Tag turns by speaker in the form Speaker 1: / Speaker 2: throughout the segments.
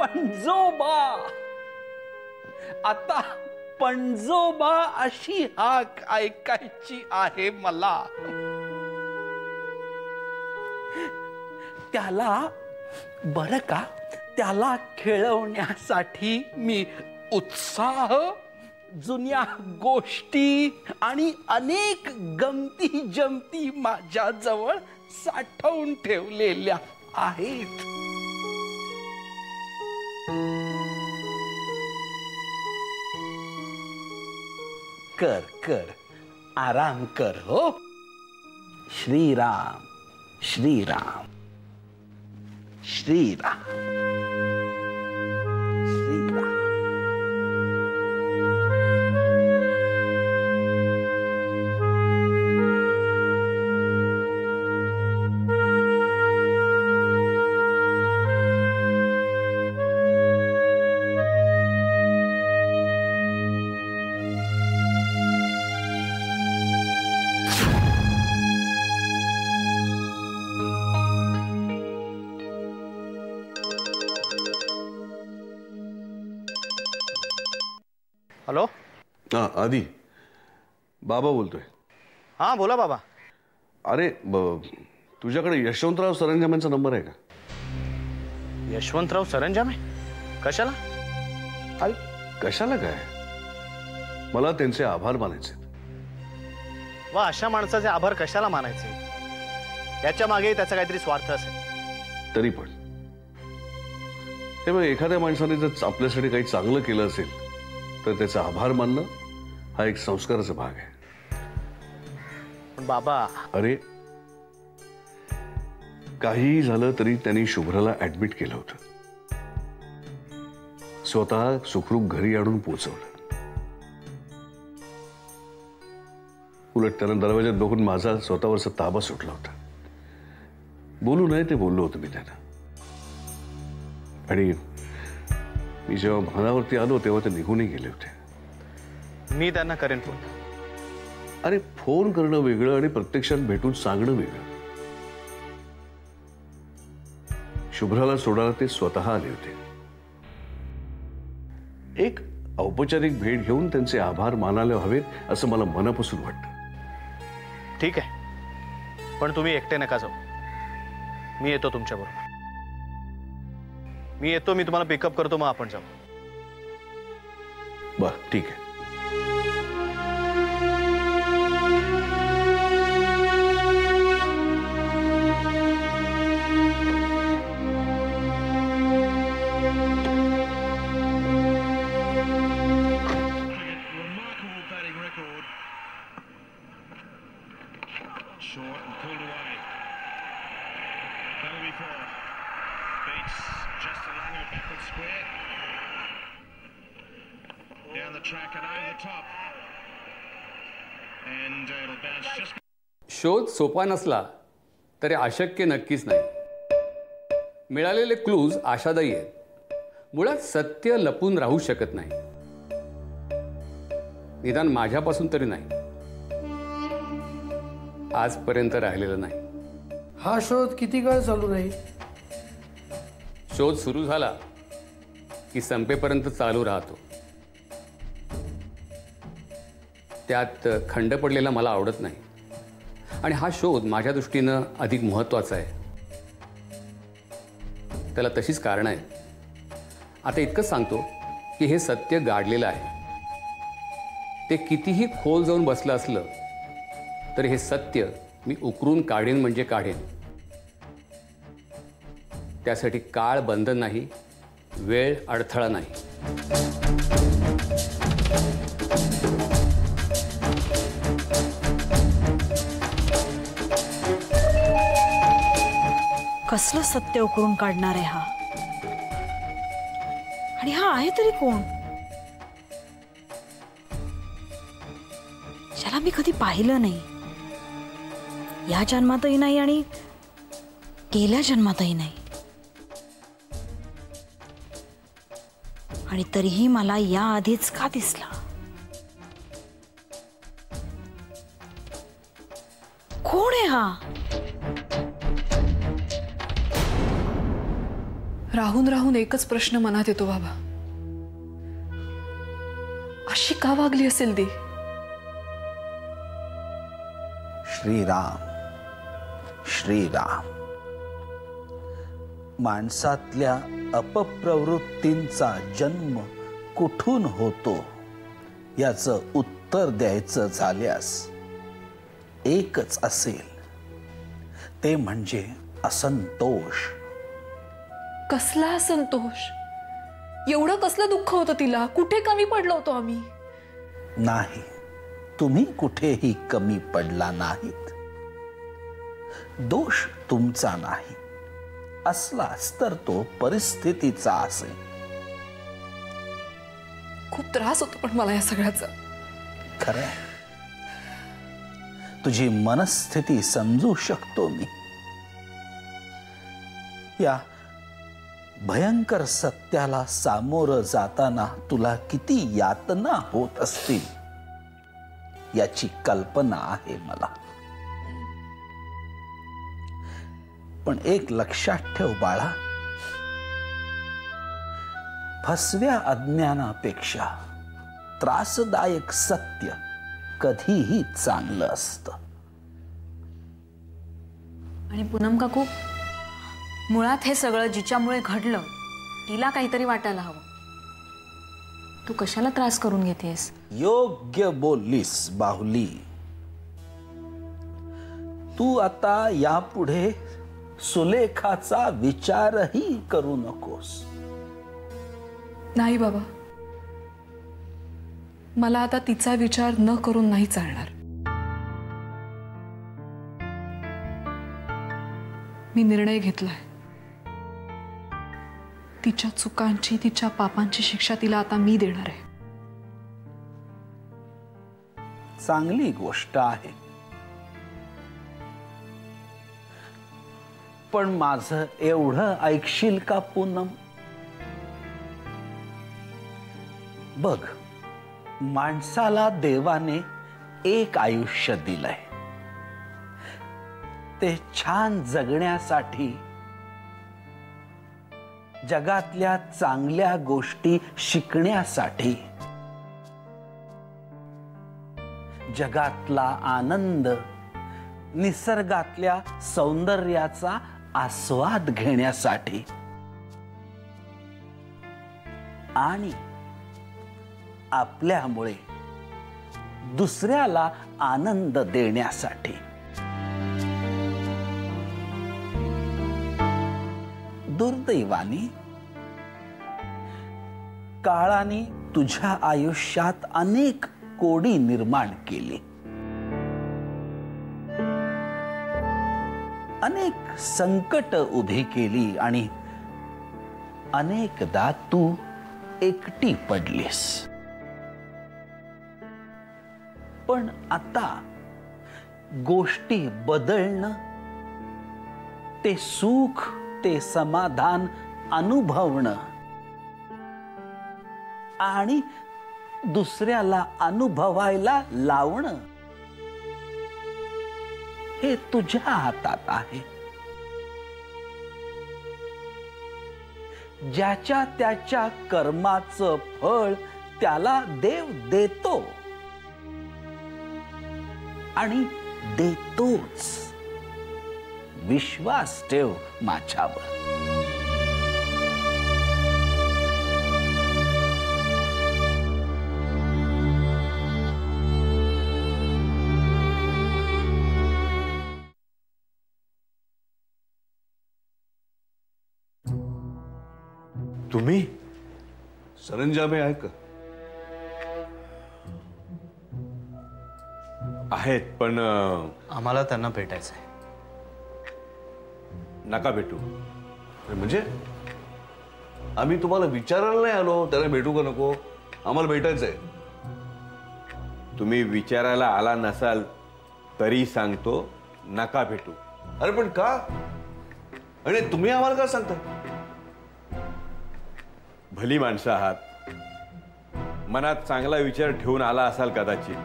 Speaker 1: पणजोबा. आता पणजोबा अशी हाक ऐकायची आहे मला. त्याला बरं का, त्याला खेळवण्यासाठी मी उत्साह, जुन्या गोष्टी आणि अनेक गमती जमती माझ्याजवळ साठवून ठेवलेल्या आहेत. कर कर आराम कर. हो, श्रीराम श्रीराम श्रीराम श्रीराम.
Speaker 2: हॅलो.
Speaker 3: हाँ आदि, बाबा बोलतोय.
Speaker 2: हाँ बोला बाबा.
Speaker 3: अरे तुझ्याकडे यशवंतराव सरंजामेंचा नंबर आहे का?
Speaker 2: यशवंतराव सरंजामे कशाला?
Speaker 3: अरे कशाला काय, मला त्यांचे आभार मानायचे.
Speaker 2: वा, अशा माणसाचे आभार कशाला मानायचे? याच्या मागे त्याचा काहीतरी स्वार्थ असेल.
Speaker 3: तरी पण हे बघ, एखाद्या माणसाने जर आपल्यासाठी काही चांगलं केलं असेल तर त्याचा आभार मानणं हा एक संस्काराचा भाग आहे.
Speaker 2: पण बाबा,
Speaker 3: अरे काहीही झालं तरी त्यांनी शुभ्राला ऍडमिट केलं होतं. स्वतः सुखरूप घरी आणून पोहोचवलं. उलट त्यानं दरवाजात बघून माझा स्वतःवरचा ताबा सुटला होता. बोलू नये ते बोललो होतो मी त्यांना. आणि मी जेव्हा भानावरती आलो तेव्हा ते निघूनही गेले होते.
Speaker 2: मी त्यांना करेन फोन.
Speaker 3: अरे फोन करणं वेगळं आणि प्रत्यक्षात भेटून सांगणं वेगळं. शुभ्राला सोडायला ते स्वतः आले होते. एक औपचारिक भेट घेऊन त्यांचे आभार मानायला हवेत असं मला मनापासून वाटतं.
Speaker 2: ठीक आहे, पण तुम्ही एकटे नका जाऊ. मी येतो तुमच्याबरोबर. मी येतो, मी तुम्हाला पिकअप करतो, मग आपण जाऊ.
Speaker 3: बरं ठीक आहे.
Speaker 4: शोध सोपा नसला तरी अशक्य नक्कीच नाही. मिळालेले क्लूज आशादायी आहेत. मुळात सत्य लपून राहू शकत नाही, निदान माझ्यापासून तरी नाही. आजपर्यंत राहिलेलं नाही.
Speaker 5: हा शोध किती काळ चालू राहील?
Speaker 4: शोध सुरू झाला की संपेपर्यंत चालू राहतो. त्यात खंड पडलेला मला आवडत नाही आणि हा शोध माझ्या दृष्टीनं अधिक महत्त्वाचा आहे. त्याला तशीच कारणं आहेत. आता इतकंच सांगतो की हे सत्य गाडलेलं आहे. ते कितीही खोल जाऊन बसलं असलं तर हे सत्य मी उकरून काढेन म्हणजे काढेन. त्यासाठी काळ बंधन नाही, वेळ अडथळा नाही.
Speaker 6: कसलं सत्य उकरून काढणार आहे हा? आणि हा आहे तरी कोण, ज्याला मी कधी पाहिलं नाही. या जन्मातही नाही आणि गेल्या जन्मातही नाही. आणि तरीही मला या आधीच का दिसला? कोण आहे हा?
Speaker 7: राहून राहून एकच प्रश्न मनात येतो बाबा, अशी का वागली असेल ती?
Speaker 1: श्रीराम श्रीराम, माणसातल्या अपप्रवृत्तींचा जन्म कुठून होतो याचं उत्तर द्यायचं झाल्यास एकच असेल, ते म्हणजे असंतोष.
Speaker 7: कसला असंतोष? एवढं कसलं दुःख होतं तिला? कुठे कमी पडलो होतो आम्ही?
Speaker 1: नाही, तुम्ही कुठेही कमी पडला नाहीत. दोष तुमचा नाही, असलाच तर तो परिस्थितीचा असेल.
Speaker 7: खूप त्रास होतो पण मला या सगळ्याचा.
Speaker 1: खरंय, तुझी मनस्थिती समजू शकतो मी. या भयंकर सत्याला सामोरं जाताना तुला किती यातना होत असतील याची कल्पना आहे मला. पण एक लक्षात ठेव बाळा, फसव्या अज्ञानापेक्षा त्रासदायक सत्य कधीही चांगलं असतं.
Speaker 6: आणि पूनम काकू, मुळात हे सगळं जिच्यामुळे घडलं तिला काहीतरी वाटायला हवं. तू कशाला त्रास करून घेतेस?
Speaker 1: योग्य बोललीस बाहुली. तू आता यापुढे सुलेखाचा विचारही करू नकोस.
Speaker 7: नाही बाबा, मला आता तिचा विचार न करून नाही चालणार. मी निर्णय घेतलाय. तिच्या चुकांची, तिच्या पापांची शिक्षा तिला आता मी देणार आहे.
Speaker 1: चांगली गोष्ट आहे, पण माझं एवढं ऐकशील का पूनम? बघ, माणसाला देवाने एक आयुष्य दिलंय. ते छान जगण्यासाठी, जगातल्या चांगल्या गोष्टी शिकण्यासाठी, जगातला आनंद, निसर्गातल्या सौंदर्याचा आस्वाद घेण्यासाठी आणि आपल्यामुळे दुसऱ्याला आनंद देण्यासाठी. दुर्दैवाने काळाने तुझ्या आयुष्यात अनेक कोडी निर्माण केली. अनेक संकट उभी केली आणि अनेकदा तू एकटी पडलीस. पण आता गोष्टी बदलणं, ते सुख, ते समाधान अनुभवणं आणि दुसऱ्याला अनुभवायला लावणं हे तुझ्या हातात आहे. ज्याच्या त्याच्या कर्माचं फळ त्याला देव देतो आणि देतोच. विश्वास ठेव माझ्यावर.
Speaker 3: तुम्ही सरंजामे आहे का?
Speaker 8: आहेत, पण
Speaker 2: आम्हाला त्यांना भेटायचंय.
Speaker 3: नका भेटू. म्हणजे आम्ही तुम्हाला विचारायला नाही आलो, त्याला भेटू का नको? आम्हाला भेटायचंय.
Speaker 8: तुम्ही विचारायला आला नसाल तरी सांगतो, नका भेटू.
Speaker 3: अरे पण का? आणि तुम्ही आम्हाला का सांगता?
Speaker 8: भली माणसं आहात, मनात चांगला विचार ठेवून आला असाल कदाचित.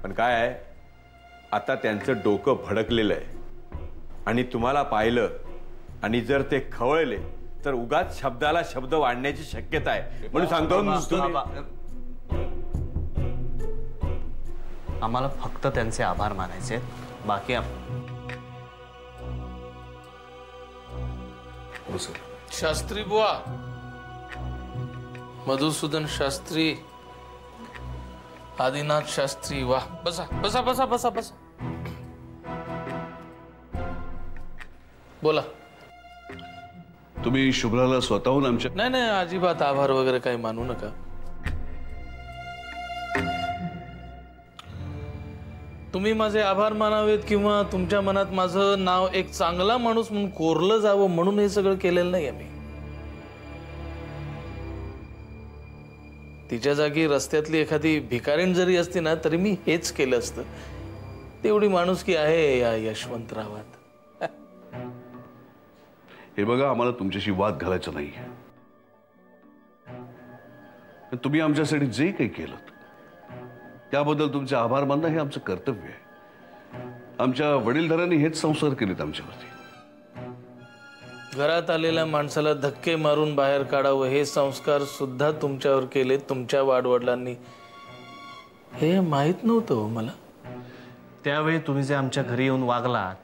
Speaker 8: पण काय आहे, आता त्यांचं डोकं भडकलेलं आहे आणि तुम्हाला पाहिलं आणि जर ते खवळले तर उगाच शब्दाला शब्द वाढण्याची शक्यता आहे. म्हणून सांगतो
Speaker 2: आम्हाला फक्त त्यांचे आभार मानायचे, बाकी
Speaker 3: हो सर.
Speaker 5: शास्त्री बुवा, मधुसूदन शास्त्री, आदिनाथ शास्त्री, वाह. बसा बसा बसा बसा बसा. बोला.
Speaker 3: तुम्ही शुभ्राला स्वतःहून आमच्या
Speaker 5: नाही नाही, अजिबात आभार वगैरे काही मानू नका. तुम्ही माझे आभार मानावेत किंवा तुमच्या मनात माझं नाव एक चांगला माणूस म्हणून कोरलं जावं म्हणून हे सगळं केलेलं नाही आम्ही. तिच्या जागी रस्त्यातली एखादी भिकारीण जरी असती ना तरी मी हेच केलं असतं. तेवढी माणुसकी आहे या यशवंतरावात.
Speaker 3: हे बघा, आम्हाला तुमच्याशी वाद घालायचा नाही. तुम्ही आमच्यासाठी जे काही केलं त्याबद्दल तुमचे आभार मानणं हे आमचं कर्तव्य आहे. आमच्या वडीलधाऱ्यांनी हेच संस्कार केलेत आमच्यावरती.
Speaker 5: घरात आलेल्या माणसाला धक्के मारून बाहेर काढावं हे संस्कार सुद्धा तुमच्यावर केले तुमच्या वाडवडिलांनी. हे माहित नव्हतं हो मला.
Speaker 2: त्यावेळी तुम्ही जे आमच्या घरी येऊन वागलात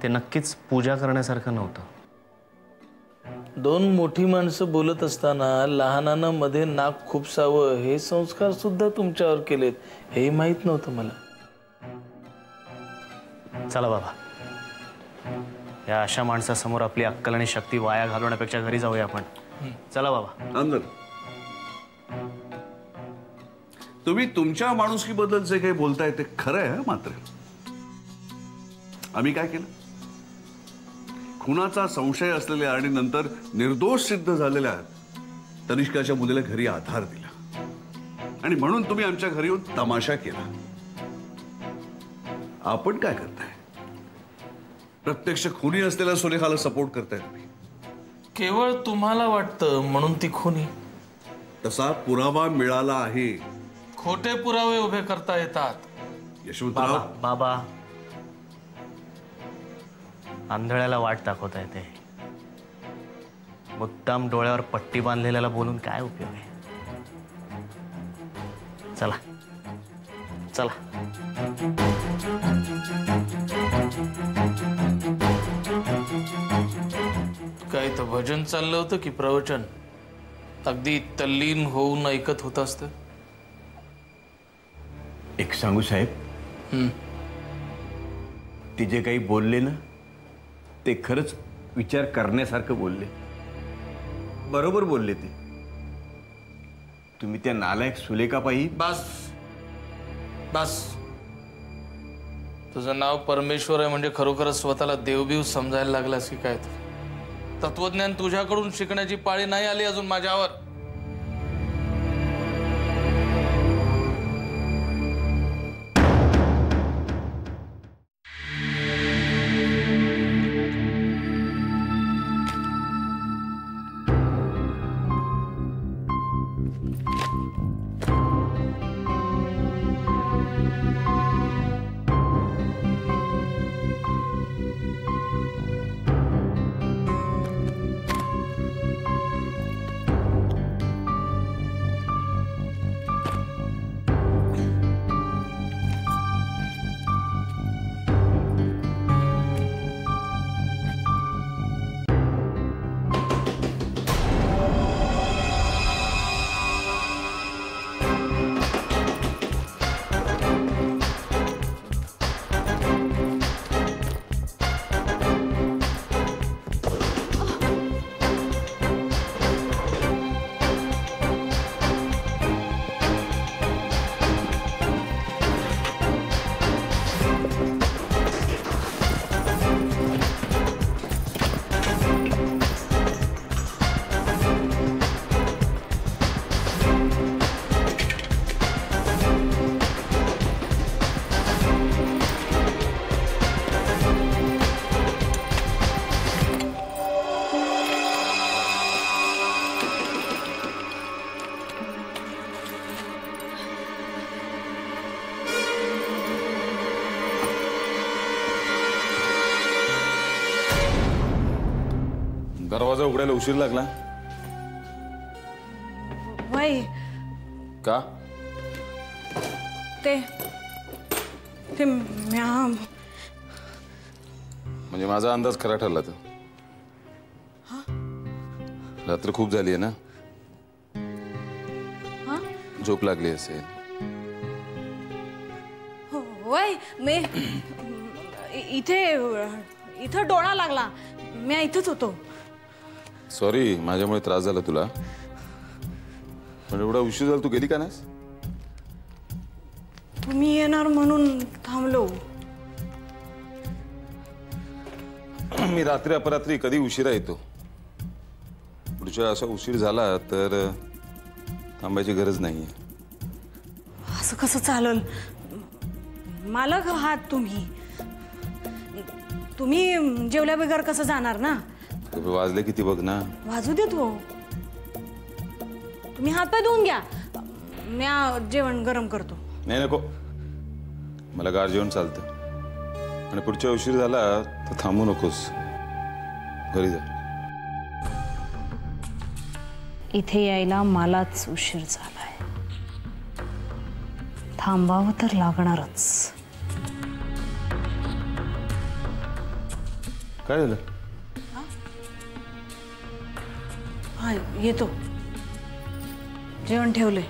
Speaker 2: ते नक्कीच पूजा करण्यासारखं नव्हतं.
Speaker 5: दोन मोठी माणसं बोलत असताना लहानानं मध्ये नाक खुपसावं हे संस्कार सुद्धा तुमच्यावर केलेत हे माहित नव्हतं मला.
Speaker 2: चला बाबा, या अशा माणसासमोर आपली अक्कल आणि शक्ती वाया घालवण्यापेक्षा घरी जाऊया आपण. चला बाबा.
Speaker 3: अंदर. तुम्ही तुमच्या माणुसकीबद्दल जे काही बोलताय ते खरं आहे. मात्र आम्ही काय केलं? खुनाचा संशय असलेल्या आणि नंतर निर्दोष सिद्ध झालेल्या तनिष्काच्या मुलीला घरी आधार दिला आणि म्हणून तुम्ही आमच्या घरी येऊन तमाशा केला. आपण काय करताय? प्रत्यक्ष खुनी असलेल्या सुलेखाला सपोर्ट करताय तुम्ही.
Speaker 5: केवळ तुम्हाला वाटतं म्हणून ती खुनी.
Speaker 3: तसा पुरावा मिळाला आहे.
Speaker 5: खोटे पुरावे उभे करता येतात.
Speaker 3: यशवंतराव,
Speaker 2: बाबा, आंधळ्याला वाट दाखवता येते. मुद्दाम डोळ्यावर पट्टी बांधलेल्याला बोलून काय उपयोग आहे? चला चला.
Speaker 5: काय तर भजन चाललं होतं की प्रवचन? अगदी तल्लीन होऊन ऐकत होत असतं.
Speaker 8: एक सांगू साहेब, ते जे काही बोलले ना ते खरंच विचार करण्यासारखं बोलले. बरोबर बोलले ते. तुम्ही त्या नालायक सुलेखापायी.
Speaker 5: बस बस. तुझं नाव परमेश्वर आहे म्हणजे खरोखरच स्वतःला देवबीव समजायला लागलास की काय? तत्वज्ञान तुझ्याकडून शिकण्याची पाळी नाही आली अजून माझ्यावर.
Speaker 9: दरवाजा उघडायला उशीर लागला
Speaker 10: वय
Speaker 9: का?
Speaker 10: ते म्या
Speaker 9: म्हणजे माझा अंदाज खरा ठरला तर. रात्र खूप झाली आहे ना, झोप लागली असेल.
Speaker 10: वय मी इथं डोळा लागला, मी इथंच होतो.
Speaker 9: सॉरी, माझ्यामुळे त्रास झाला तुला. पण एवढा उशीर झाला, तू गेली का नाहीस?
Speaker 10: तुम्ही येणार म्हणून थांबलो.
Speaker 9: मी रात्री अपरात्री कधी उशिरा येतो. पुढच्या असा उशीर झाला तर थांबायची गरज नाहीये.
Speaker 10: असं कसं चालल? मालक आहात तुम्ही. तुम्ही जेवल्या बिगर कसं जाणार ना?
Speaker 9: वाजले किती बघ ना.
Speaker 10: वाजू देत हो. तुम्ही हातपाय धुवून घ्या, मी जेवण गरम करतो.
Speaker 9: नाही नको, मला गार जेवण चालतं. आणि पुढच्या उशीर झाला तर थांबू नकोस, घरी जा.
Speaker 10: इथे यायला मलाच उशीर झालाय, थांबावं तर लागणारच.
Speaker 9: काय झालं?
Speaker 10: हा येतो, जेवण ठेवलंय.